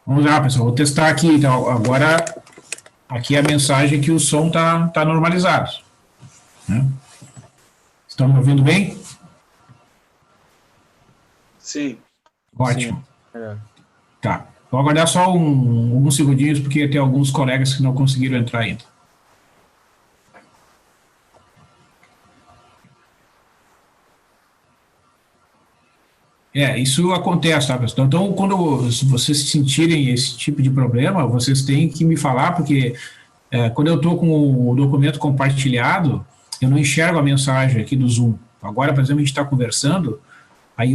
Vamos lá, pessoal, vou testar aqui. Então, agora, aqui é a mensagem que o som tá normalizado. Né? Estão me ouvindo bem? Sim. Ótimo. Sim. É. Tá. Vou aguardar só alguns segundinhos, porque tem alguns colegas que não conseguiram entrar ainda. Isso acontece, tá, pessoal? Então, quando vocês sentirem esse tipo de problema, vocês têm que me falar, porque quando eu estou com o documento compartilhado, eu não enxergo a mensagem aqui do Zoom. Agora, por exemplo, a gente está conversando, aí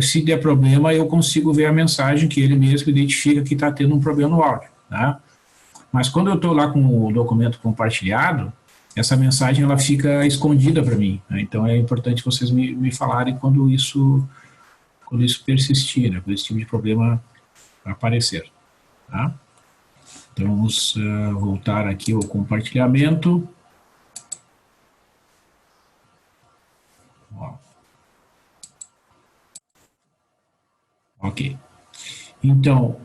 se der problema, eu consigo ver a mensagem que ele mesmo identifica que está tendo um problema no áudio, tá? Mas quando eu estou lá com o documento compartilhado, essa mensagem ela fica escondida para mim, né? Então é importante vocês me falarem quando isso persistir, né? Quando esse tipo de problema aparecer, tá? Então vamos voltar aqui ao compartilhamento. Ó. Ok. Então,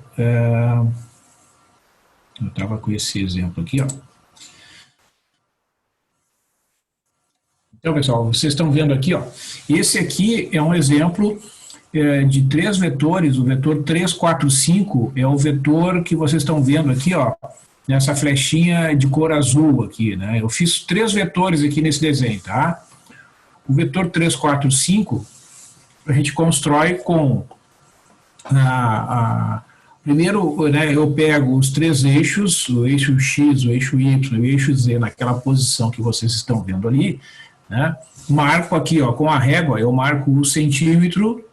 eu estava com esse exemplo aqui, ó. Então, pessoal, vocês estão vendo aqui, ó. Esse aqui é um exemplo de 3 vetores. O vetor 3, 4, 5 é o vetor que vocês estão vendo aqui, ó, nessa flechinha de cor azul aqui, né? Eu fiz 3 vetores aqui nesse desenho, tá? O vetor 3, 4, 5, a gente constrói com primeiro, né, eu pego os 3 eixos, o eixo X, o eixo Y e o eixo Z naquela posição que vocês estão vendo ali, né? Marco aqui, ó, com a régua, eu marco o centímetro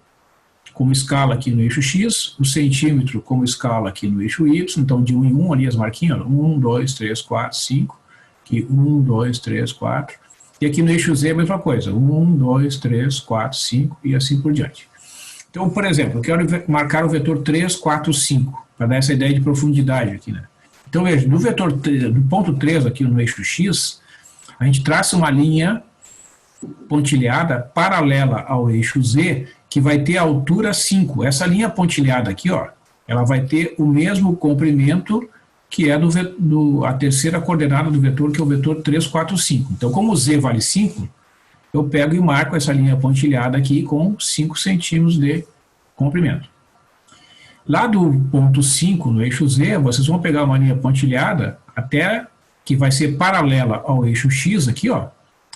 como escala aqui no eixo X, o centímetro como escala aqui no eixo Y, então de 1 em 1 ali as marquinhas, 1, 2, 3, 4, 5, aqui 1, 2, 3, 4, e aqui no eixo Z a mesma coisa, 1, 2, 3, 4, 5 e assim por diante. Então, por exemplo, eu quero marcar o vetor 3, 4, 5, para dar essa ideia de profundidade aqui, né? Então, veja, do ponto 3 aqui no eixo X, a gente traça uma linha pontilhada paralela ao eixo Z, que vai ter a altura 5. Essa linha pontilhada aqui, ó, ela vai ter o mesmo comprimento que é a terceira coordenada do vetor, que é o vetor 3, 4, 5. Então, como o Z vale 5, eu pego e marco essa linha pontilhada aqui com 5 centímetros de comprimento. Lá do ponto 5, no eixo Z, vocês vão pegar uma linha pontilhada até que vai ser paralela ao eixo X aqui, ó.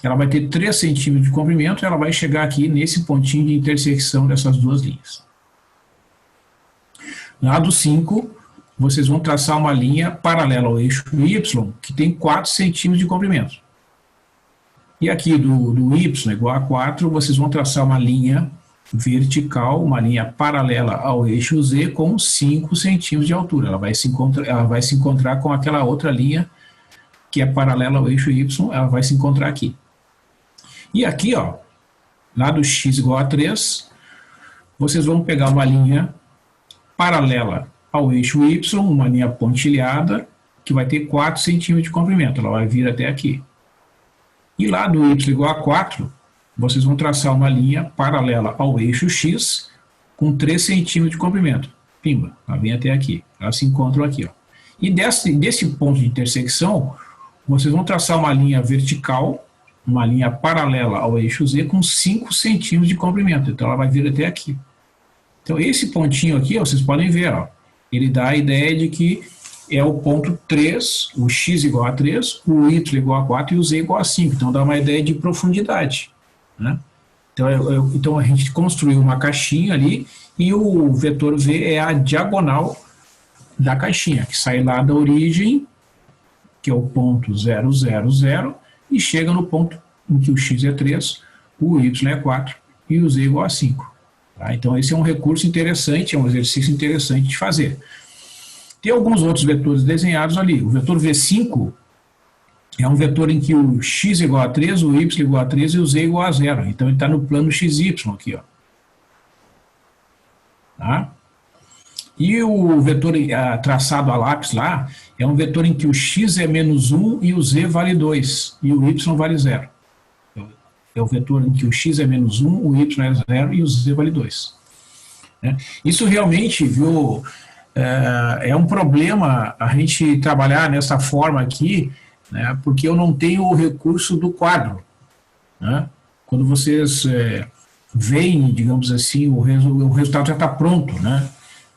Ela vai ter 3 centímetros de comprimento e ela vai chegar aqui nesse pontinho de intersecção dessas duas linhas. Lá do 5, vocês vão traçar uma linha paralela ao eixo Y, que tem 4 centímetros de comprimento. E aqui do Y igual a 4, vocês vão traçar uma linha vertical, uma linha paralela ao eixo Z com 5 centímetros de altura. Ela vai se encontrar com aquela outra linha que é paralela ao eixo Y, ela vai se encontrar aqui. E aqui, ó, lá do X igual a 3, vocês vão pegar uma linha paralela ao eixo Y, uma linha pontilhada, que vai ter 4 centímetros de comprimento, ela vai vir até aqui. E lá do Y igual a 4, vocês vão traçar uma linha paralela ao eixo X, com 3 centímetros de comprimento. Pimba, ela vem até aqui, elas se encontram aqui, ó. E desse ponto de intersecção, vocês vão traçar uma linha vertical, uma linha paralela ao eixo Z com 5 centímetros de comprimento. Então ela vai vir até aqui. Então esse pontinho aqui, ó, vocês podem ver, ó, ele dá a ideia de que é o ponto 3, o X igual a 3, o Y igual a 4 e o Z igual a 5. Então dá uma ideia de profundidade, né? Então a gente construiu uma caixinha ali e o vetor V é a diagonal da caixinha, que sai lá da origem, que é o ponto 0, 0, 0, e chega no ponto em que o X é 3, o Y é 4 e o Z é igual a 5. Tá? Então esse é um recurso interessante, é um exercício interessante de fazer. Tem alguns outros vetores desenhados ali. O vetor V5 é um vetor em que o X é igual a 3, o Y é igual a 3 e o Z é igual a 0. Então ele está no plano XY aqui, ó. Tá? E o vetor traçado a lápis lá é um vetor em que o X é menos 1 e o Z vale 2 e o Y vale 0. É o vetor em que o X é menos 1, o Y é 0 e o Z vale 2. Né? Isso realmente, viu, é um problema a gente trabalhar nessa forma aqui, né, porque eu não tenho o recurso do quadro, né? Quando vocês veem, digamos assim, o resultado já está pronto, né?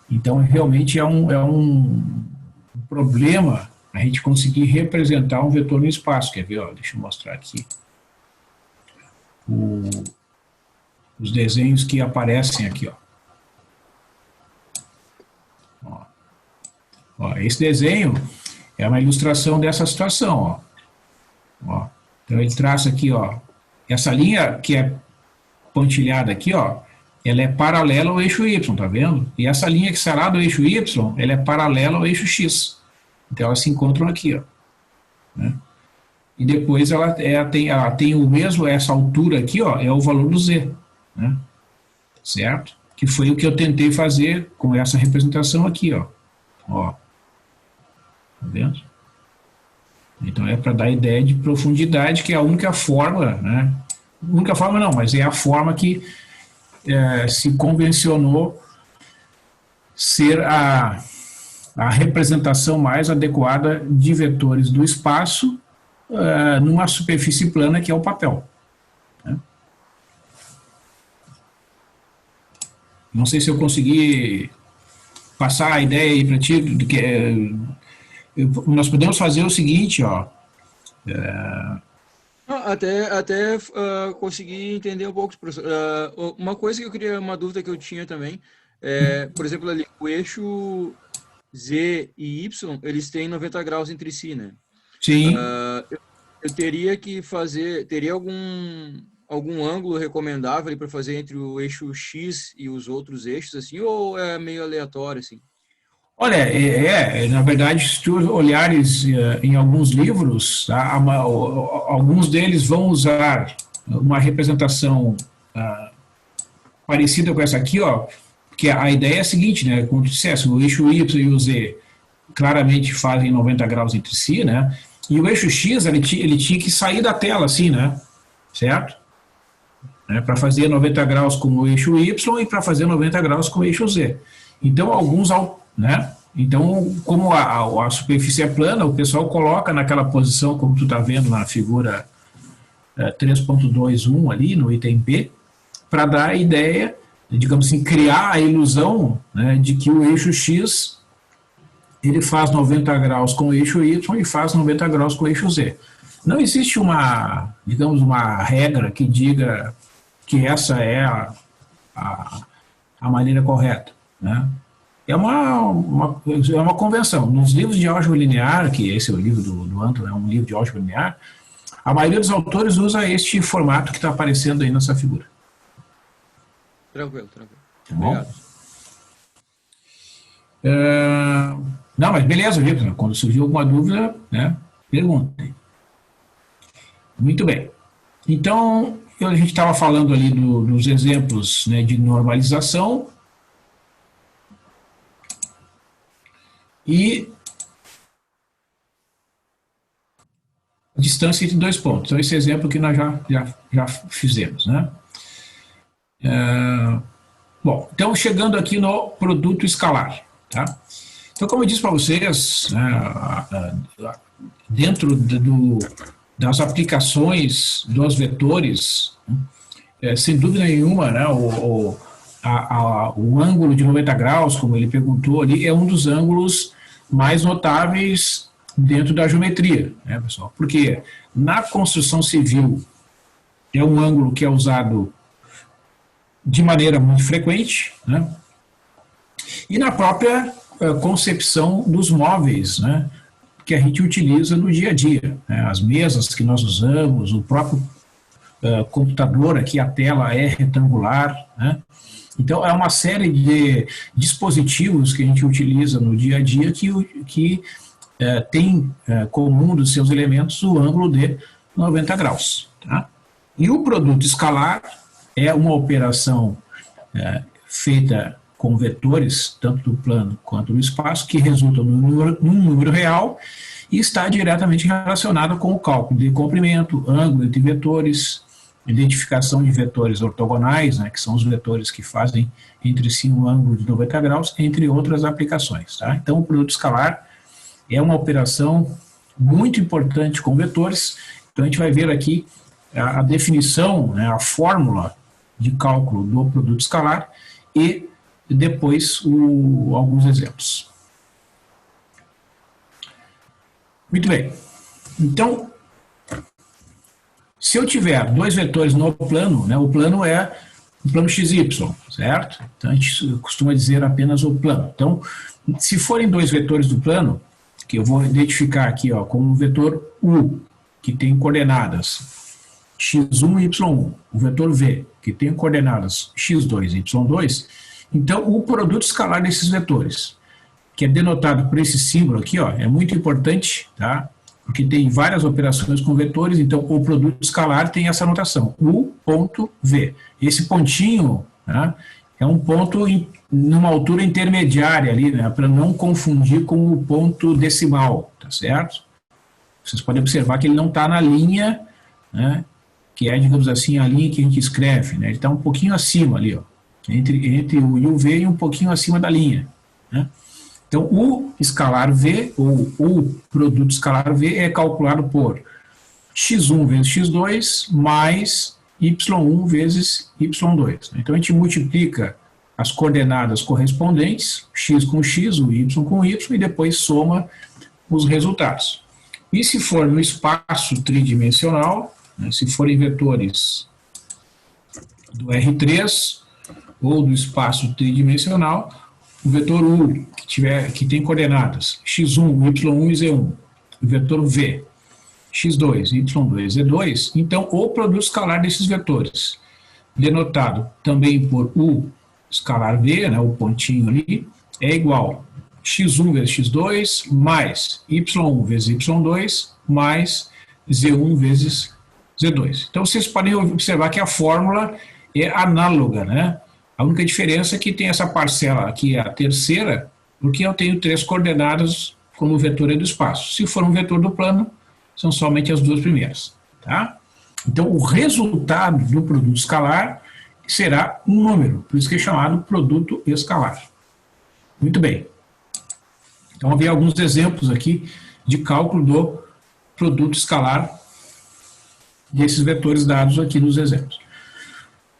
Então, realmente é um problema a gente conseguir representar um vetor no espaço. Quer ver? Ó, deixa eu mostrar aqui os desenhos que aparecem aqui. Ó, esse desenho é uma ilustração dessa situação. Ó. Então, ele traça aqui, ó, essa linha que é pontilhada aqui, ó, ela é paralela ao eixo Y, tá vendo? E essa linha que sai lá do eixo Y, ela é paralela ao eixo X. Então, elas se encontram aqui, ó, né? E depois ela tem o mesmo, essa altura aqui, ó, é o valor do Z, né? Certo? Que foi o que eu tentei fazer com essa representação aqui, ó. Ó. Tá vendo? Então, é para dar ideia de profundidade, que é a única forma, né? Única forma não, mas é a forma que se convencionou ser a representação mais adequada de vetores do espaço numa superfície plana, que é o papel, né? Não sei se eu consegui passar a ideia aí para ti, do que nós podemos fazer o seguinte, ó. Até consegui entender um pouco, professor. Uma coisa que eu queria, uma dúvida que eu tinha também, por exemplo, ali, o eixo Z e Y, eles têm 90 graus entre si, né? Sim. Eu teria que fazer, teria algum ângulo recomendável para fazer entre o eixo X e os outros eixos, assim, ou é meio aleatório, assim? Olha, na verdade, se tu olhares em alguns livros, tá, alguns deles vão usar uma representação parecida com essa aqui, ó, porque a ideia é a seguinte, né, como tu disseste, o eixo Y e o Z claramente fazem 90 graus entre si, né, e o eixo X, ele tinha que sair da tela, assim, né, certo? Para fazer 90 graus com o eixo Y e para fazer 90 graus com o eixo Z. Então, né? Então, como a superfície é plana, o pessoal coloca naquela posição, como tu está vendo na figura 3.21 ali, no item B, para dar a ideia, digamos assim, criar a ilusão, né, de que o eixo X ele faz 90 graus com o eixo Y e faz 90 graus com o eixo Z. Não existe digamos, uma regra que diga que essa é a maneira correta, né? É uma convenção. Nos livros de álgebra linear, que esse é o livro do Anton, é um livro de álgebra linear, a maioria dos autores usa este formato que está aparecendo aí nessa figura. Tranquilo. Tá bom? Não, mas beleza, Vitor. Quando surgir alguma dúvida, né, perguntem. Muito bem. Então, a gente estava falando ali dos exemplos, né, de normalização. E a distância entre dois pontos. Então, esse exemplo que nós já fizemos, né? Bom, então chegando aqui no produto escalar, tá? Então, como eu disse para vocês, dentro das aplicações dos vetores, sem dúvida nenhuma, né, o ângulo de 90 graus, como ele perguntou ali, é um dos ângulos mais notáveis dentro da geometria, né, pessoal? Porque na construção civil é um ângulo que é usado de maneira muito frequente, né? E na própria concepção dos móveis, né, que a gente utiliza no dia a dia, né? As mesas que nós usamos, o próprio computador aqui, a tela é retangular, né? Então, é uma série de dispositivos que a gente utiliza no dia a dia que tem como um dos seus elementos o ângulo de 90 graus. Tá? E o produto escalar é uma operação feita com vetores, tanto do plano quanto do espaço, que resulta num número real e está diretamente relacionado com o cálculo de comprimento, ângulo entre vetores, identificação de vetores ortogonais, né, que são os vetores que fazem entre si um ângulo de 90 graus, entre outras aplicações. Tá? Então, o produto escalar é uma operação muito importante com vetores. Então, a gente vai ver aqui a definição, né, a fórmula de cálculo do produto escalar e depois alguns exemplos. Muito bem. Então, se eu tiver dois vetores no plano, né, o plano é o plano XY, certo? Então, a gente costuma dizer apenas o plano. Então, se forem dois vetores do plano, que eu vou identificar aqui ó, como o vetor U, que tem coordenadas x1 e y1, o vetor V, que tem coordenadas x2 e y2, então o produto escalar desses vetores, que é denotado por esse símbolo aqui, ó, é muito importante, tá? Porque tem várias operações com vetores, então o produto escalar tem essa notação, U.V. Esse pontinho, né, é um ponto numa altura intermediária ali, né, para não confundir com o ponto decimal, tá certo? Vocês podem observar que ele não está na linha, né, que é, digamos assim, a linha que a gente escreve, né, ele está um pouquinho acima ali, ó, entre o I e o V e um pouquinho acima da linha, né? Então, o escalar V, ou o produto escalar V, é calculado por x1 vezes x2 mais y1 vezes y2. Então, a gente multiplica as coordenadas correspondentes, x com x, o y com y, e depois soma os resultados. E se for no espaço tridimensional, né, se forem vetores do R3 ou do espaço tridimensional, o vetor U, que tem coordenadas x1, y1 e z1, o vetor V, x2, y2, z2, então o produto escalar desses vetores, denotado também por U escalar V, né, o pontinho ali, é igual a x1 vezes x2 mais y1 vezes y2 mais z1 vezes z2. Então vocês podem observar que a fórmula é análoga, né? A única diferença é que tem essa parcela aqui, a terceira, porque eu tenho 3 coordenadas quando o vetor é do espaço. Se for um vetor do plano, são somente as 2 primeiras. Tá? Então, o resultado do produto escalar será um número, por isso que é chamado produto escalar. Muito bem. Então, havia alguns exemplos aqui de cálculo do produto escalar desses vetores dados aqui nos exemplos.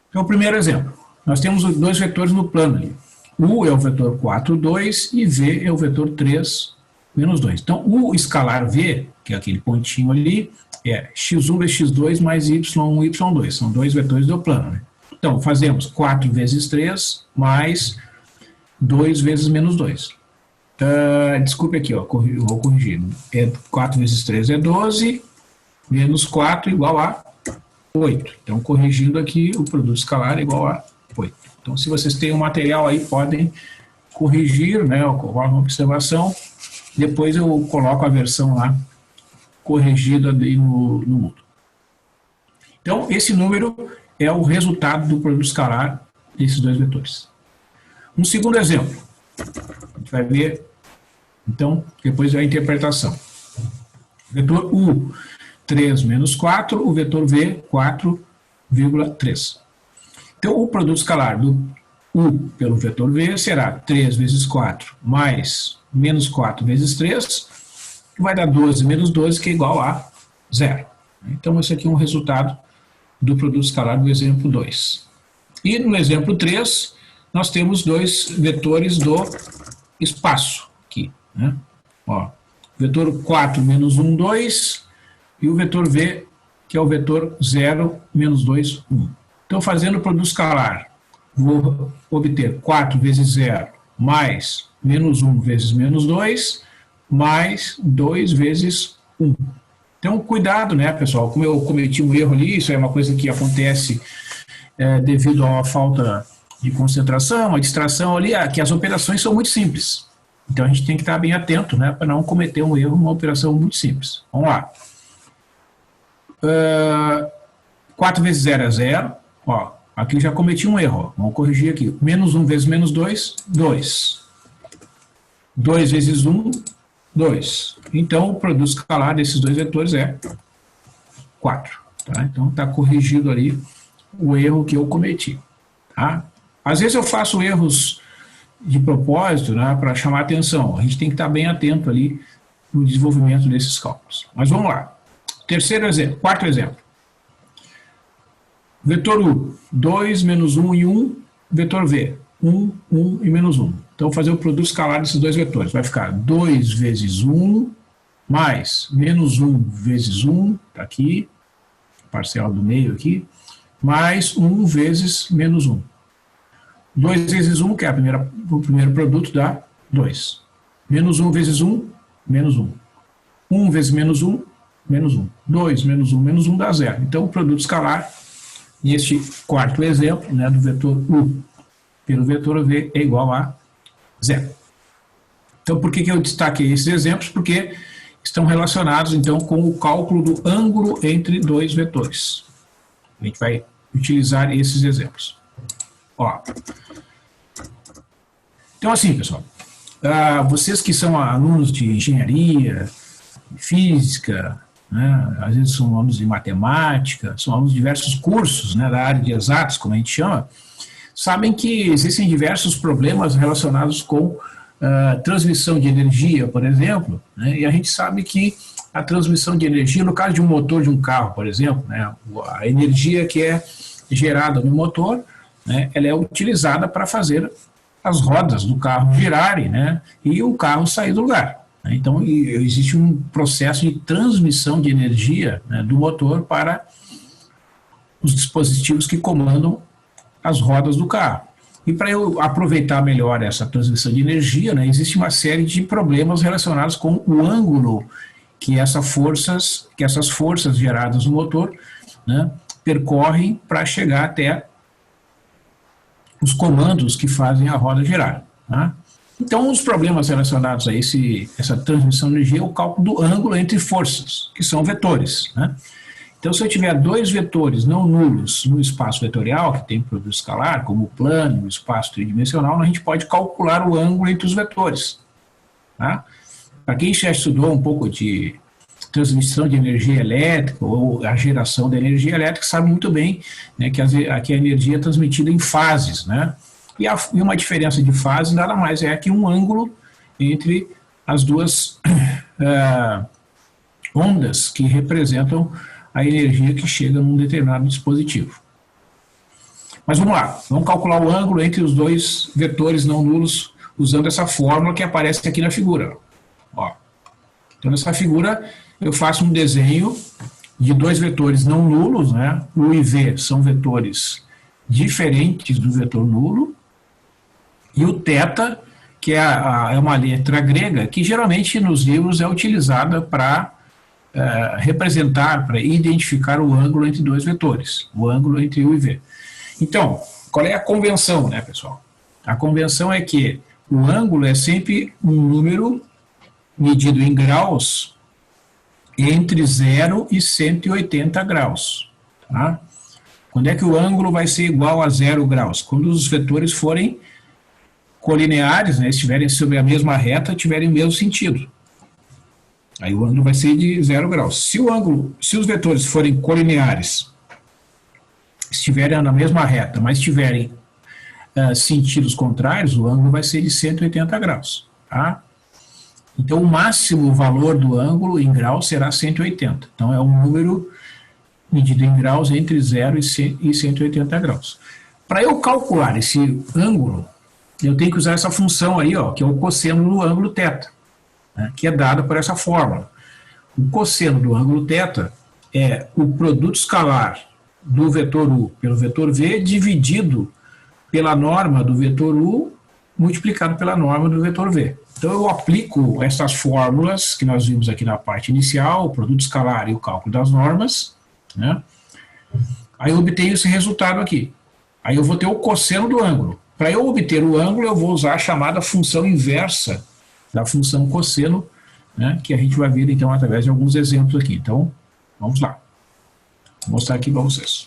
Então, o primeiro exemplo. Nós temos dois vetores no plano ali. U é o vetor 4, 2 e V é o vetor 3, menos 2. Então, o escalar V, que é aquele pontinho ali, é x1 vezes x2 mais y1 e y2. São dois vetores do plano. Né? Então, fazemos 4 vezes 3 mais 2 vezes menos 2. Desculpe aqui, ó, vou corrigir. 4 vezes 3 é 12, menos 4 igual a 8. Então, corrigindo aqui, o produto escalar é igual a 8. Então, se vocês têm um material aí, podem corrigir, né, eu coloco uma observação, depois eu coloco a versão lá corrigida ali no Moodle. Então, esse número é o resultado do produto escalar desses dois vetores. Um segundo exemplo, a gente vai ver, então, depois a interpretação. Vetor U, 3 menos 4, o vetor V, 4,3. Então, o produto escalar do U pelo vetor V será 3 vezes 4 mais menos 4 vezes 3, que vai dar 12 menos 12, que é igual a 0. Então, esse aqui é um resultado do produto escalar do exemplo 2. E no exemplo 3, nós temos dois vetores do espaço aqui. Né? Ó, vetor 4 menos 1, 2, e o vetor V, que é o vetor 0, menos 2, 1. Então, fazendo o produto escalar, vou obter 4 vezes 0 mais menos 1 vezes menos 2, mais 2 vezes 1. Então, cuidado, né, pessoal? Como eu cometi um erro ali, isso é uma coisa que acontece devido à falta de concentração, a distração ali, que as operações são muito simples. Então, a gente tem que estar bem atento, né, para não cometer um erro numa operação muito simples. Vamos lá. 4 vezes 0 é 0. Ó, aqui eu já cometi um erro. Ó. Vamos corrigir aqui. Menos 1 vezes menos 2, 2. 2 vezes 1, 2. Então, o produto escalar desses dois vetores é 4. Tá? Então está corrigido ali o erro que eu cometi. Tá? Às vezes eu faço erros de propósito, né, para chamar atenção. A gente tem que estar bem atento ali no desenvolvimento desses cálculos. Mas vamos lá. Terceiro exemplo, quarto exemplo. Vetor U, 2, menos 1 e 1. Vetor V, 1, 1 e menos 1. Então, vou fazer o produto escalar desses dois vetores. Vai ficar 2 vezes 1, mais menos 1 vezes 1, está aqui, parcial do meio aqui, mais 1 vezes menos 1. 2 vezes 1, que é o primeiro produto, dá 2. Menos 1 vezes 1, menos 1. 1 vezes menos 1, menos 1. 2 menos 1 dá 0. Então, o produto escalar, neste quarto exemplo, né, do vetor U pelo vetor V é igual a 0. Então, por que eu destaquei esses exemplos? Porque estão relacionados, então, com o cálculo do ângulo entre dois vetores. A gente vai utilizar esses exemplos. Ó. Então, assim, pessoal, vocês que são alunos de engenharia, física, né, às vezes são alunos de matemática, são alunos de diversos cursos, né, da área de exatas, como a gente chama, sabem que existem diversos problemas relacionados com transmissão de energia, por exemplo, né, e a gente sabe que a transmissão de energia, no caso de um motor de um carro, por exemplo, né, a energia que é gerada no motor, né, ela é utilizada para fazer as rodas do carro girarem, né, e o carro sair do lugar. Então, existe um processo de transmissão de energia, né, do motor para os dispositivos que comandam as rodas do carro. E para eu aproveitar melhor essa transmissão de energia, né, existe uma série de problemas relacionados com o ângulo que essas forças geradas no motor, né, percorrem para chegar até os comandos que fazem a roda girar. Tá? Então, os problemas relacionados a essa transmissão de energia é o cálculo do ângulo entre forças, que são vetores. Né? Então, se eu tiver dois vetores não nulos no espaço vetorial, que tem produto escalar, como o plano, o espaço tridimensional, a gente pode calcular o ângulo entre os vetores. Tá? Para quem já estudou um pouco de transmissão de energia elétrica ou a geração de energia elétrica, sabe muito bem, né, que a energia é transmitida em fases, né? E uma diferença de fase nada mais é que um ângulo entre as duas ondas que representam a energia que chega num determinado dispositivo. Mas vamos lá, vamos calcular o ângulo entre os dois vetores não nulos usando essa fórmula que aparece aqui na figura. Ó. Então, nessa figura, eu faço um desenho de dois vetores não nulos, né? U e V são vetores diferentes do vetor nulo, e o θ, que é uma letra grega, que geralmente nos livros é utilizada para representar, para identificar o ângulo entre dois vetores, o ângulo entre U e V. Então, qual é a convenção, né, pessoal? A convenção é que o ângulo é sempre um número medido em graus entre 0 e 180 graus. Tá? Quando é que o ângulo vai ser igual a 0 graus? Quando os vetores forem colineares, né, estiverem sobre a mesma reta, tiverem o mesmo sentido. Aí o ângulo vai ser de 0 graus. Se os vetores forem colineares, estiverem na mesma reta, mas tiverem sentidos contrários, o ângulo vai ser de 180 graus. Tá? Então, o máximo valor do ângulo em graus será 180. Então, é um número medido em graus entre 0 e 180 graus. Para eu calcular esse ângulo, eu tenho que usar essa função aí, ó, que é o cosseno do ângulo θ, né, que é dada por essa fórmula. O cosseno do ângulo θ é o produto escalar do vetor U pelo vetor V dividido pela norma do vetor U multiplicado pela norma do vetor V. Então, eu aplico essas fórmulas que nós vimos aqui na parte inicial, o produto escalar e o cálculo das normas, né? Aí eu obtenho esse resultado aqui. Aí eu vou ter o cosseno do ângulo. Para eu obter o ângulo, eu vou usar a chamada função inversa da função cosseno, né, que a gente vai ver, então, através de alguns exemplos aqui. Então, vamos lá. Vou mostrar aqui para vocês.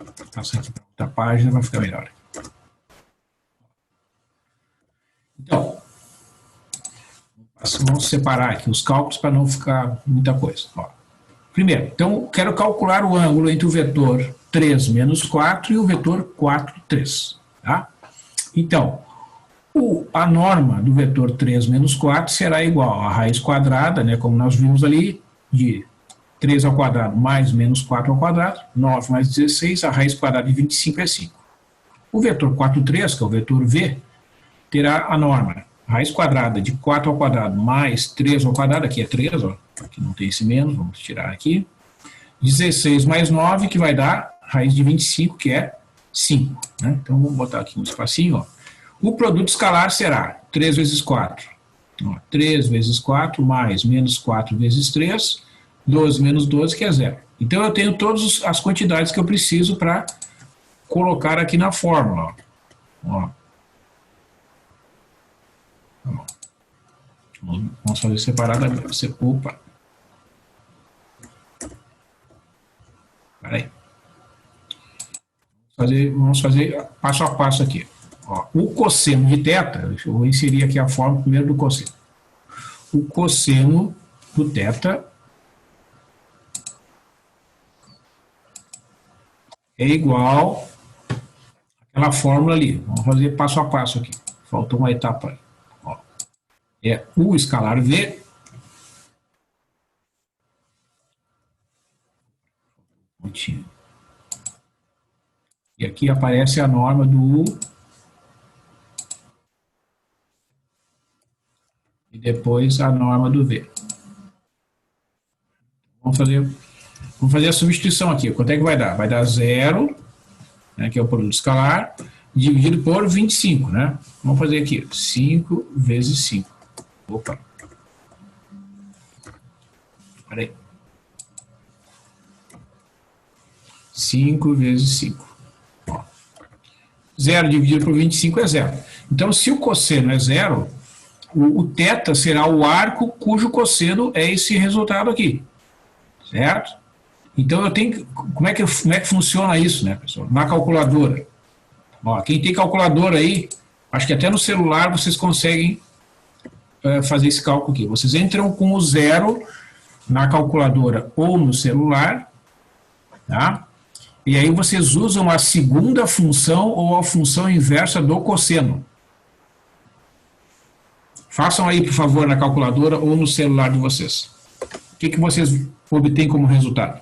Vou passar aqui para outra página para ficar melhor. Então, vamos separar aqui os cálculos para não ficar muita coisa. Ó, Primeiro, então, quero calcular o ângulo entre o vetor 3 menos 4 e o vetor 4, 3. Tá? Então, a norma do vetor 3 menos 4 será igual a raiz quadrada, né, como nós vimos ali, de 3 ao quadrado mais menos 4 ao quadrado, 9 mais 16, a raiz quadrada de 25 é 5. O vetor 4, 3, que é o vetor V, terá a norma raiz quadrada de 4 ao quadrado mais 3 ao quadrado, aqui é 3, ó, aqui não tem esse menos, vamos tirar aqui, 16 mais 9, que vai dar raiz de 25, que é 5. Né? Então, vamos botar aqui um espacinho. Ó. O produto escalar será 3 vezes 4. Ó, 3 vezes 4 mais menos 4 vezes 3, 12 menos 12, que é 0. Então, eu tenho todas as quantidades que eu preciso para colocar aqui na fórmula. Ó. Vamos fazer separadamente. Opa. Espera aí. Vamos fazer passo a passo aqui. Ó, o cosseno de θ, eu vou inserir aqui a fórmula primeiro do cosseno. O cosseno do θ é igual àquela fórmula ali. Vamos fazer passo a passo aqui. Faltou uma etapa aí. Ó, é U escalar V e aqui aparece a norma do U e depois a norma do V. Vamos fazer a substituição aqui. Quanto é que vai dar? Vai dar 0, né, que é o produto escalar, dividido por 25, né? Vamos fazer aqui, 5 vezes 5. Opa. Espera aí. 5 vezes 5. Ó. 0 dividido por 25 é 0. Então, se o cosseno é 0, o θ será o arco cujo cosseno é esse resultado aqui. Certo? Então, eu tenho. Como é que funciona isso, né, pessoal? Na calculadora. Ó, quem tem calculadora aí, acho que até no celular vocês conseguem fazer esse cálculo aqui. Vocês entram com o 0 na calculadora ou no celular, tá? E aí vocês usam a segunda função ou a função inversa do cosseno. Façam aí, por favor, na calculadora ou no celular de vocês. O que vocês obtêm como resultado?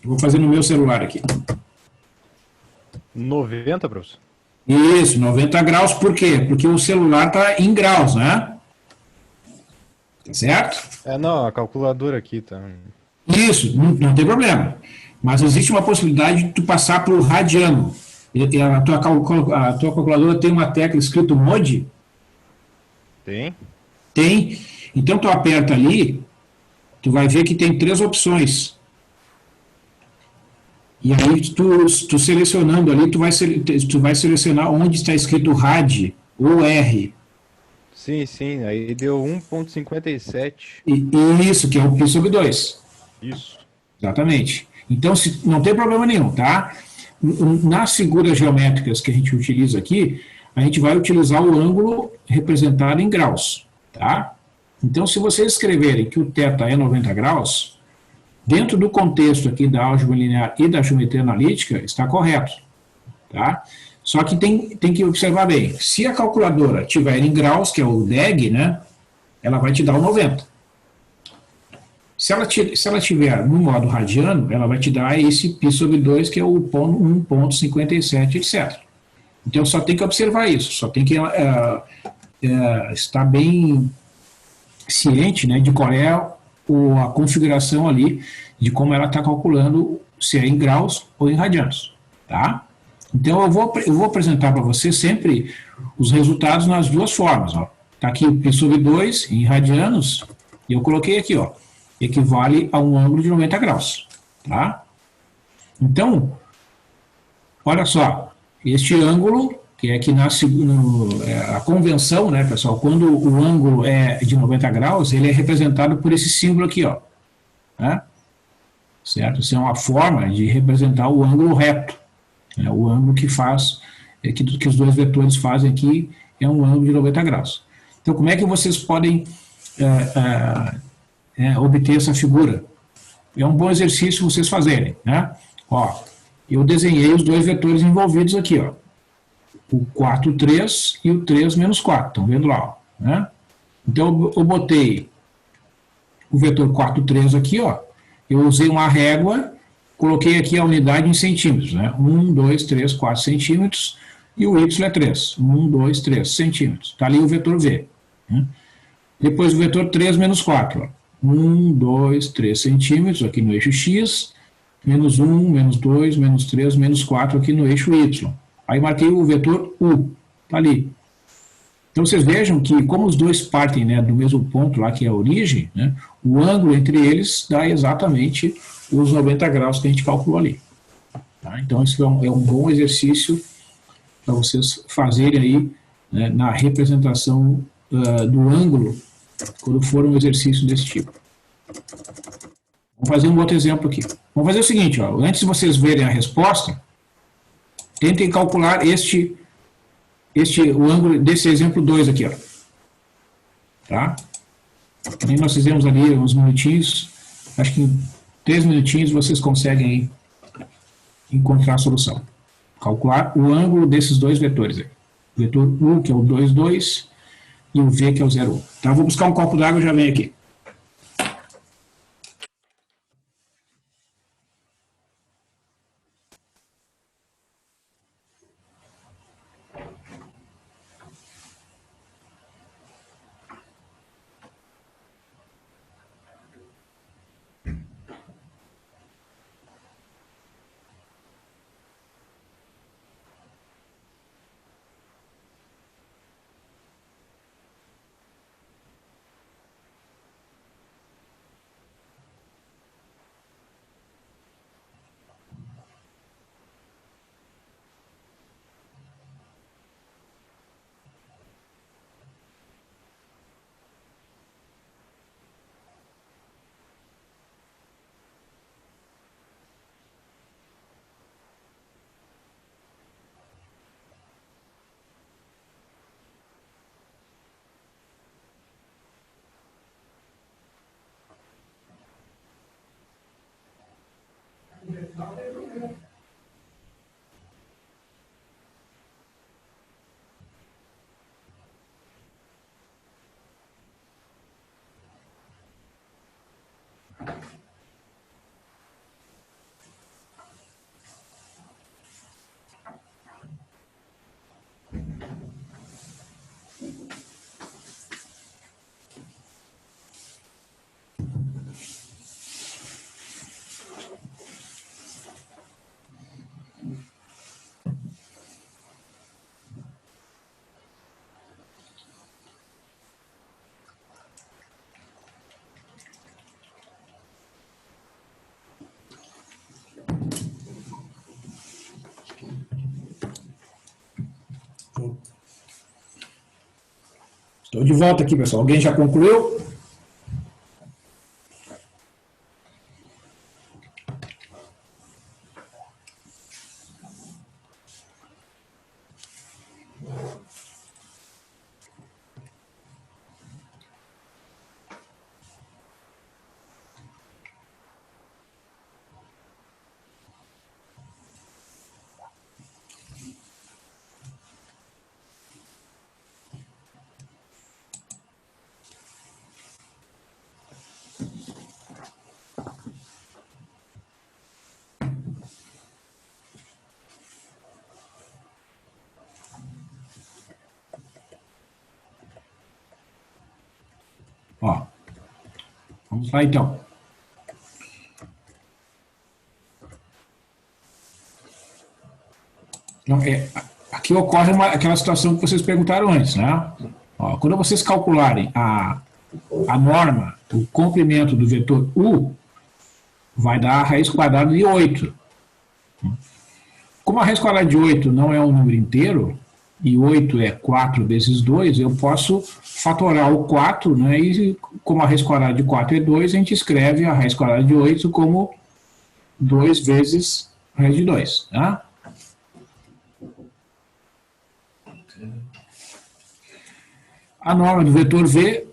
Eu vou fazer no meu celular aqui. 90, professor? Isso, 90 graus, por quê? Porque o celular está em graus, né? Tá certo? Não, a calculadora aqui tá... Isso, não tem problema. Mas existe uma possibilidade de tu passar para o radiano. E a tua calculadora tem uma tecla escrito MOD? Tem? Tem. Então tu aperta ali, tu vai ver que tem 3 opções. E aí tu selecionando ali, tu vai selecionar onde está escrito RAD ou R. Sim, aí deu 1,57. Isso, que é o π sobre 2. Isso. Exatamente. Então, não tem problema nenhum, tá? Nas figuras geométricas que a gente utiliza aqui, a gente vai utilizar o ângulo representado em graus, tá? Então, se vocês escreverem que o θ é 90 graus, dentro do contexto aqui da álgebra linear e da geometria analítica, está correto, tá? Só que tem que observar bem, se a calculadora tiver em graus, que é o DEG, né, ela vai te dar o 90. Se ela tiver no modo radiano, ela vai te dar esse π sobre 2, que é o 1,57, etc. Então, só tem que observar isso, só tem que estar bem ciente, né, de qual é a configuração ali, de como ela está calculando se é em graus ou em radianos, tá? Então, eu vou apresentar para você sempre os resultados nas duas formas, ó. Tá aqui o π sobre 2 em radianos, e eu coloquei aqui, ó, equivale a um ângulo de 90 graus, tá? Então, olha só, este ângulo, que é que a convenção, né, pessoal, quando o ângulo é de 90 graus, ele é representado por esse símbolo aqui, ó, né? Certo? Isso é uma forma de representar o ângulo reto, né? O ângulo que faz, que os dois vetores fazem aqui, é um ângulo de 90 graus. Então, como é que vocês podem obter essa figura. É um bom exercício vocês fazerem, né? Ó, eu desenhei os dois vetores envolvidos aqui, ó. O 4, 3 e o 3 menos 4, estão vendo lá, ó, né? Então, eu botei o vetor 4, 3 aqui, ó. Eu usei uma régua, coloquei aqui a unidade em centímetros, né? 1, 2, 3, 4 centímetros, e o y é 3. 1, 2, 3 centímetros. Está ali o vetor V. Né? Depois o vetor 3 menos 4. Ó. 1, 2, 3 centímetros aqui no eixo X, menos 1, menos 2, menos 3, menos 4 aqui no eixo Y. Aí marquei o vetor U. Está ali. Então, vocês vejam que, como os dois partem, né, do mesmo ponto lá, que é a origem, né, o ângulo entre eles dá exatamente os 90 graus que a gente calculou ali. Tá? Então, isso é um bom exercício para vocês fazerem aí, né, na representação do ângulo, quando for um exercício desse tipo. Vamos fazer um outro exemplo aqui. Vamos fazer o seguinte, ó, antes de vocês verem a resposta, tentem calcular o ângulo desse exemplo 2 aqui, ó. Tá? Nem nós fizemos ali uns minutinhos, acho que em 3 minutinhos vocês conseguem aí encontrar a solução. Calcular o ângulo desses dois vetores aí. O vetor U, que é o 2, 2, e o V, que é o 0, 1. Tá? Vou buscar um copo d'água e já venho aqui. Estou de volta aqui, pessoal. Alguém já concluiu? Ó, vamos lá então. Então, aqui ocorre aquela situação que vocês perguntaram antes, né? Ó, quando vocês calcularem a norma, o comprimento do vetor U, vai dar a raiz quadrada de 8. Como a raiz quadrada de 8 não é um número inteiro, e 8 é 4 vezes 2, eu posso fatorar o 4, né, e como a raiz quadrada de 4 é 2, a gente escreve a raiz quadrada de 8 como 2 vezes a raiz de 2. Tá? A norma do vetor V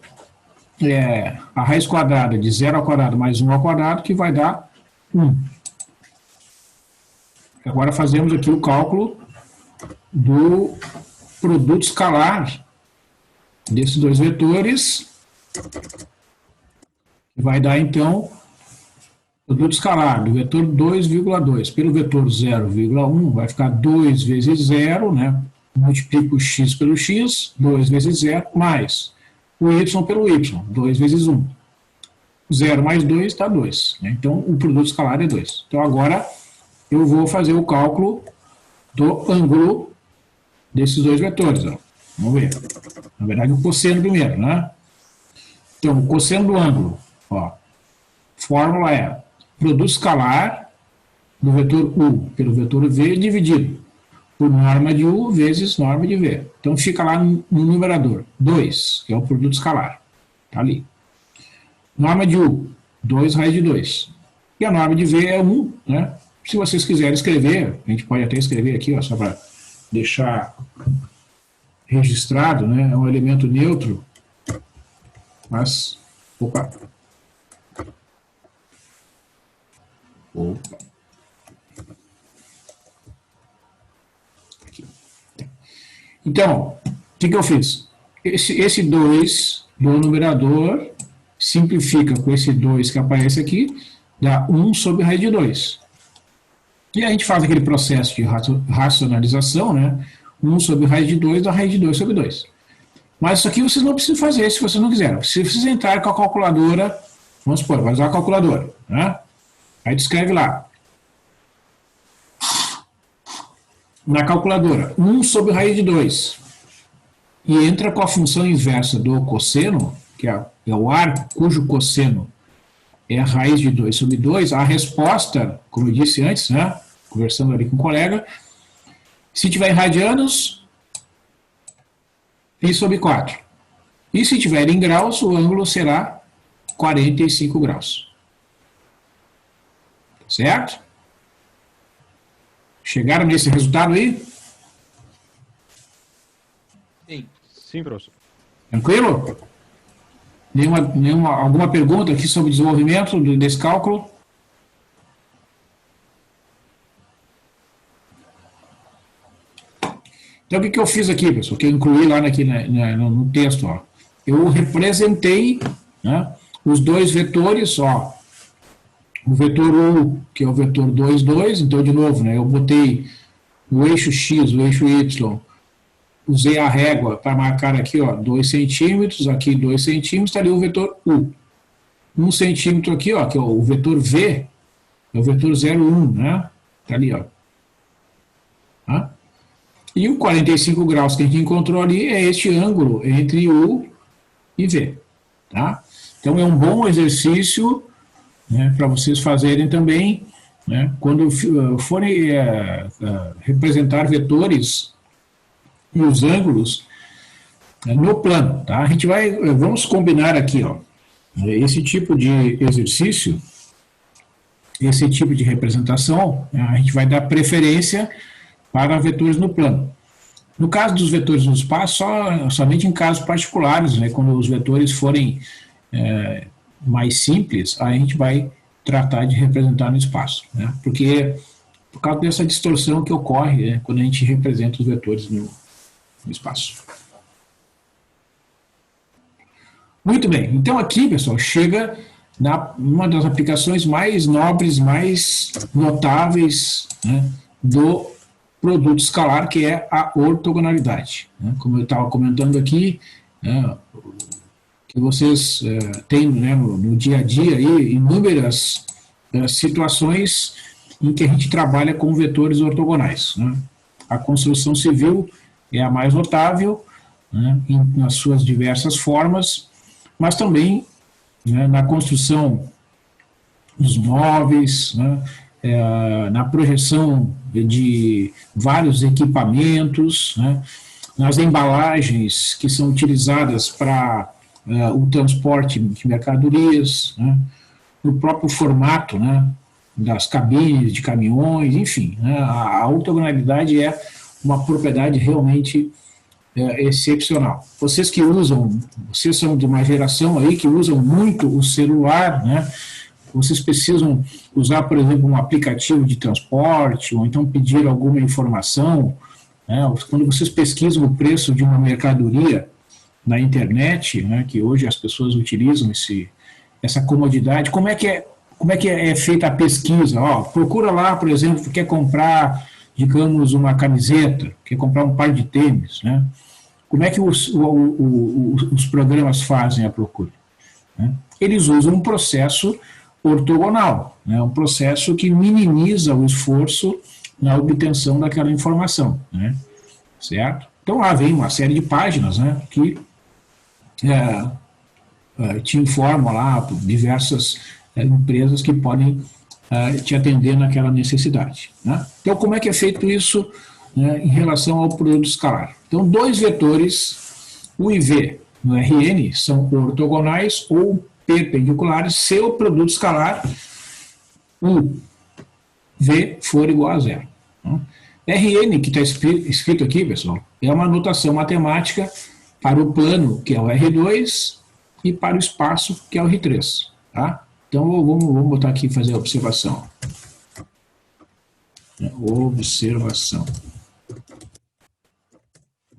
a raiz quadrada de 0 ao quadrado mais 1 ao quadrado, que vai dar 1. Agora fazemos aqui o cálculo do produto escalar desses dois vetores, que vai dar, então, produto escalar do vetor 2,2 pelo vetor 0,1, vai ficar 2 vezes 0, né? Multiplico o x pelo x, 2 vezes 0, mais o y pelo y, 2 vezes 1. 0 mais 2 dá 2. Né? Então, o produto escalar é 2. Então, agora, eu vou fazer o cálculo do ângulo desses dois vetores. Ó. Vamos ver. Na verdade, o cosseno primeiro, né? Então, o cosseno do ângulo, ó, fórmula é produto escalar do vetor U pelo vetor V dividido por norma de U vezes norma de V. Então, fica lá no numerador, 2, que é o produto escalar. Está ali. Norma de U, 2 raiz de 2. E a norma de V é 1, né? Se vocês quiserem escrever, a gente pode até escrever aqui, ó, só para deixar registrado, né? É um elemento neutro, mas... Opa! Aqui. Então, o que eu fiz? Esse 2 do numerador simplifica com esse 2 que aparece aqui, dá 1 sobre raiz de 2. E a gente faz aquele processo de racionalização, né? 1 sobre raiz de 2 dá raiz de 2 sobre 2. Mas isso aqui vocês não precisam fazer se vocês não quiserem. Se vocês entrarem com a calculadora, vamos supor, vai usar a calculadora, né? Aí tu escreve lá. Na calculadora, 1 sobre raiz de 2. E entra com a função inversa do cosseno, que é o arco cujo cosseno é a raiz de 2 sobre 2. A resposta, como eu disse antes, né? Conversando ali com o colega, se tiver em radianos, pi sobre 4. E se tiver em graus, o ângulo será 45 graus. Certo? Chegaram nesse resultado aí? Sim. Sim, professor. Tranquilo? Alguma pergunta aqui sobre o desenvolvimento desse cálculo? Então, o que eu fiz aqui, pessoal? Que eu incluí lá no texto. Ó. Eu representei, né, os dois vetores, ó, o vetor U, que é o vetor 2, 2, então, de novo, né, eu botei o eixo X, o eixo Y, usei a régua para marcar aqui, ó, 2 centímetros, aqui 2 centímetros, está ali o vetor U. 1 centímetro aqui, ó, que é o vetor V, é o vetor 0,1, né? Está ali, ó. Tá? E o 45 graus que a gente encontrou ali é este ângulo entre U e V. Tá? Então, é um bom exercício, né, para vocês fazerem também, né, quando forem representar vetores e os ângulos, né, no plano. Tá? A gente vamos combinar aqui, ó, esse tipo de exercício, esse tipo de representação, né, a gente vai dar preferência para vetores no plano. No caso dos vetores no espaço, somente em casos particulares, né, quando os vetores forem mais simples, a gente vai tratar de representar no espaço, né, porque por causa dessa distorção que ocorre, né, quando a gente representa os vetores no espaço. Muito bem, então aqui, pessoal, chega uma das aplicações mais nobres, mais notáveis, né, do produto escalar, que é a ortogonalidade. Né? Como eu estava comentando aqui, né, que vocês têm, né, no dia a dia aí, inúmeras situações em que a gente trabalha com vetores ortogonais. Né? A construção civil é a mais notável, né, nas suas diversas formas, mas também, né, na construção dos móveis, né, na projeção de vários equipamentos, né, nas embalagens que são utilizadas para o transporte de mercadorias, né, no próprio formato, né, das cabines de caminhões, enfim, né, a ortogonalidade é uma propriedade realmente excepcional. Vocês que usam, vocês são de uma geração aí que usam muito o celular, né? Vocês precisam usar, por exemplo, um aplicativo de transporte, ou então pedir alguma informação, né? Quando vocês pesquisam o preço de uma mercadoria na internet, né, que hoje as pessoas utilizam essa comodidade, como é que é feita a pesquisa? Procura lá, por exemplo, quer comprar, digamos, uma camiseta, quer comprar um par de tênis, né? Como é que os programas fazem a procura? Né? Eles usam um processo ortogonal, né? Um processo que minimiza o esforço na obtenção daquela informação, né? Certo? Então lá vem uma série de páginas, né, que te informam lá diversas empresas que podem te atender naquela necessidade, né? Então como é que é feito isso, né, em relação ao produto escalar? Então, dois vetores, U e V no Rn, são ortogonais ou perpendiculares se o produto escalar U, V for igual a zero. Rn, que está escrito aqui, pessoal, é uma notação matemática para o plano, que é o R2, e para o espaço, que é o R3. Tá? Então, vamos botar aqui e fazer a observação. Observação.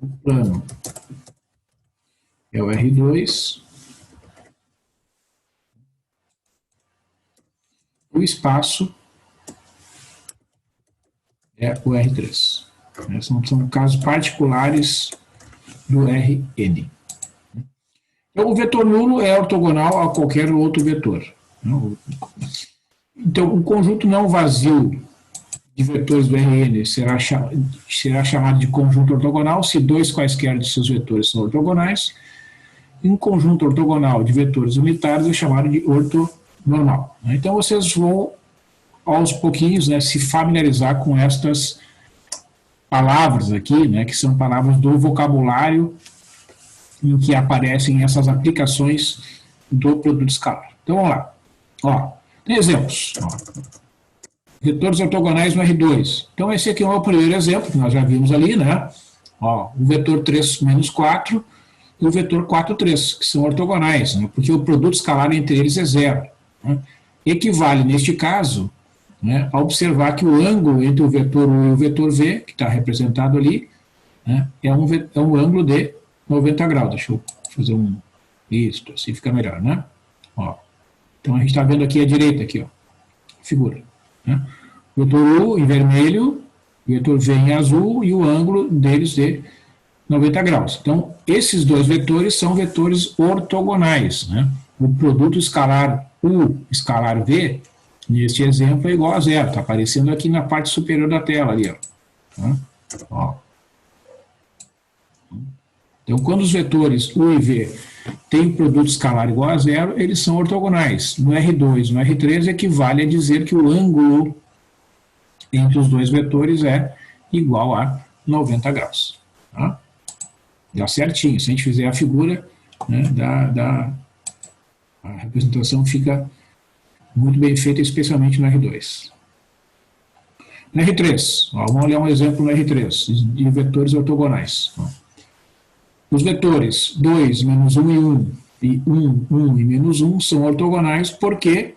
O plano é o R2, o espaço é o R3. São casos particulares do Rn. Então, o vetor nulo é ortogonal a qualquer outro vetor. Então, o conjunto não vazio de vetores do Rn será chamado de conjunto ortogonal se dois quaisquer de seus vetores são ortogonais. E um conjunto ortogonal de vetores unitários é chamado de ortonormal. Então, vocês vão, aos pouquinhos, né, se familiarizar com estas palavras aqui, né, que são palavras do vocabulário em que aparecem essas aplicações do produto escalar. Então, vamos lá. Tem exemplos. Vetores ortogonais no R2. Então, esse aqui é o primeiro exemplo, que nós já vimos ali, né? O vetor 3 menos 4 e o vetor 4, 3, que são ortogonais, né? Porque o produto escalar entre eles é zero. Né? Equivale, neste caso, né, a observar que o ângulo entre o vetor U e o vetor V, que está representado ali, né, é um ângulo de 90 graus. Deixa eu fazer isso, assim fica melhor, né? Então, a gente está vendo aqui à direita, aqui, figura. Né? O vetor U em vermelho, o vetor V em azul e o ângulo deles de 90 graus. Então, esses dois vetores são vetores ortogonais. Né? O produto escalar U, escalar V, neste exemplo é igual a zero. Está aparecendo aqui na parte superior da tela. Ali, Então, quando os vetores U e V têm produto escalar igual a zero, eles são ortogonais. No R2 e no R3 equivale a dizer que o ângulo entre os dois vetores é igual a 90 graus. Tá? Dá certinho. Se a gente fizer a figura, né, a representação fica muito bem feita, especialmente no R2. No R3, vamos olhar um exemplo no R3, de vetores ortogonais. Os vetores 2, menos 1 e 1, e 1, 1 e menos 1 são ortogonais porque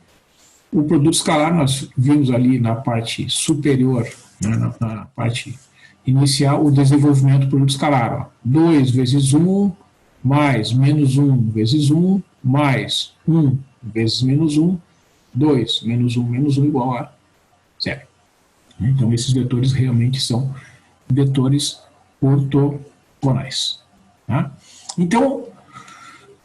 o produto escalar, nós vimos ali na parte superior, né, na parte inicial, o desenvolvimento do produto escalar. 2 vezes 1, mais menos 1 vezes 1, mais 1 vezes menos 1, 2 menos 1 igual a 0. Então, esses vetores realmente são vetores ortogonais. Tá? Então,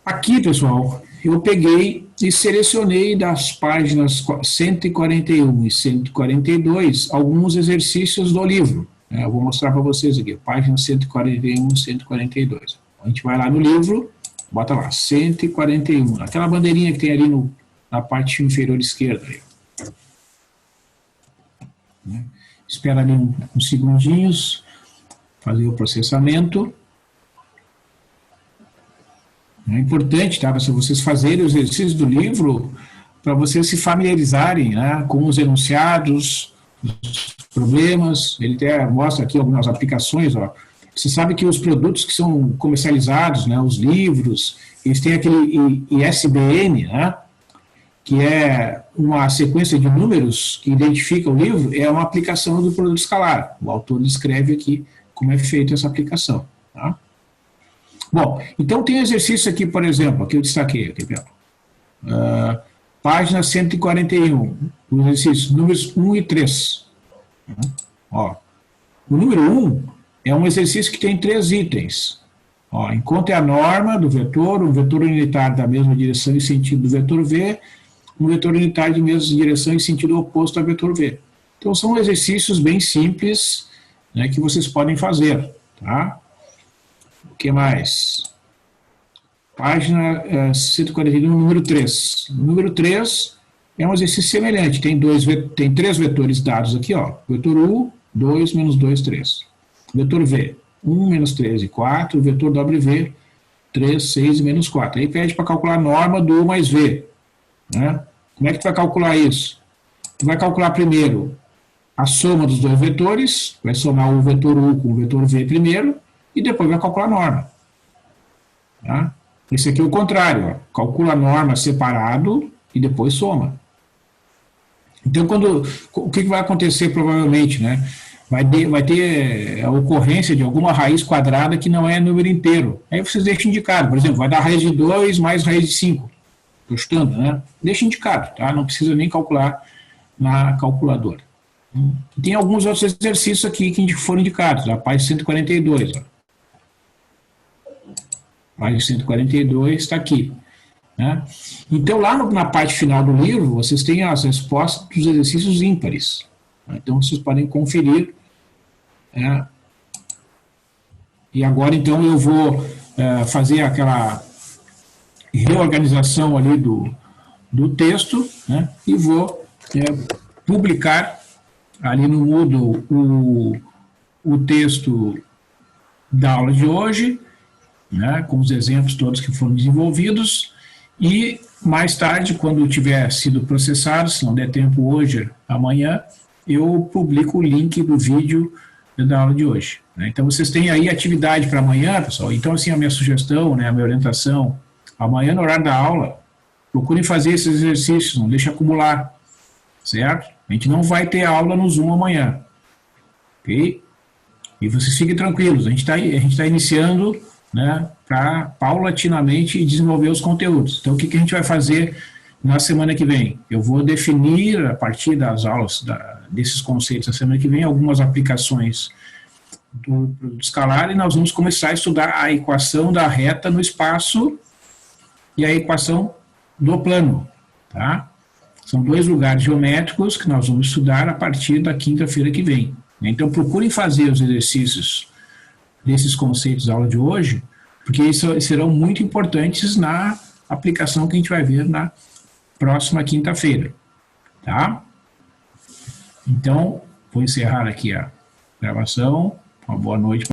aqui, pessoal, eu peguei e selecionei das páginas 141 e 142 alguns exercícios do livro. Eu vou mostrar para vocês aqui, páginas 141 e 142. A gente vai lá no livro, bota lá, 141, aquela bandeirinha que tem ali na parte inferior esquerda. Aí. Espera ali uns segundinhos, fazer o processamento. É importante, tá, para vocês fazerem os exercícios do livro, para vocês se familiarizarem, né, com os enunciados, os problemas. Ele até mostra aqui algumas aplicações, Você sabe que os produtos que são comercializados, né, os livros, eles têm aquele ISBN, né, que é uma sequência de números que identifica o livro, é uma aplicação do produto escalar. O autor descreve aqui como é feita essa aplicação. Tá? Bom, então tem exercício aqui, por exemplo, que eu destaquei aqui, página 141, o exercício números 1 e 3. Ó, o número 1 é um exercício que tem 3 itens. Ó, encontre a norma do vetor, um vetor unitário da mesma direção e sentido do vetor V, um vetor unitário de mesma direção e sentido oposto ao vetor V. Então, são exercícios bem simples, né, que vocês podem fazer. Tá? O que mais? Página 141, número 3. O número 3 é um exercício semelhante. Tem 3 vetores dados aqui. Ó. Vetor U, 2, menos 2, 3. Vetor V, 1, menos 3 e 4. Vetor W, 3, 6 e menos 4. Aí pede para calcular a norma do U mais V. Né? Como é que tu vai calcular isso? Tu vai calcular primeiro a soma dos dois vetores, vai somar o vetor U com o vetor V primeiro, e depois vai calcular a norma. Tá? Esse aqui é o contrário, ó. Calcula a norma separado e depois soma. Então, o que vai acontecer provavelmente, né? Vai ter a ocorrência de alguma raiz quadrada que não é número inteiro. Aí vocês deixam indicado, por exemplo, vai dar raiz de 2 mais raiz de 5. Estou chutando, né? Deixa indicado, tá? Não precisa nem calcular na calculadora. E tem alguns outros exercícios aqui que foram indicados, a página 142. Ó. A página 142 está aqui. Né? Então, lá na parte final do livro, vocês têm as respostas dos exercícios ímpares. Então, vocês podem conferir. Né? E agora, então, eu vou fazer aquela reorganização ali do texto, né? E vou publicar ali no Moodle o texto da aula de hoje, né? Com os exemplos todos que foram desenvolvidos, e mais tarde, quando tiver sido processado, se não der tempo hoje, amanhã, eu publico o link do vídeo da aula de hoje. Né? Então, vocês têm aí atividade para amanhã, pessoal. Então, assim, a minha sugestão, né, a minha orientação, amanhã, no horário da aula, procurem fazer esses exercícios, não deixe acumular, certo? A gente não vai ter aula no Zoom amanhã, ok? E vocês fiquem tranquilos, a gente tá iniciando, né, para paulatinamente desenvolver os conteúdos. Então, o que a gente vai fazer na semana que vem? Eu vou definir, a partir das aulas, desses conceitos, na semana que vem, algumas aplicações do produto escalar, e nós vamos começar a estudar a equação da reta no espaço e a equação do plano, tá? São 2 lugares geométricos que nós vamos estudar a partir da quinta-feira que vem. Então, procurem fazer os exercícios desses conceitos da aula de hoje, porque eles serão muito importantes na aplicação que a gente vai ver na próxima quinta-feira, tá? Então, vou encerrar aqui a gravação. Uma boa noite.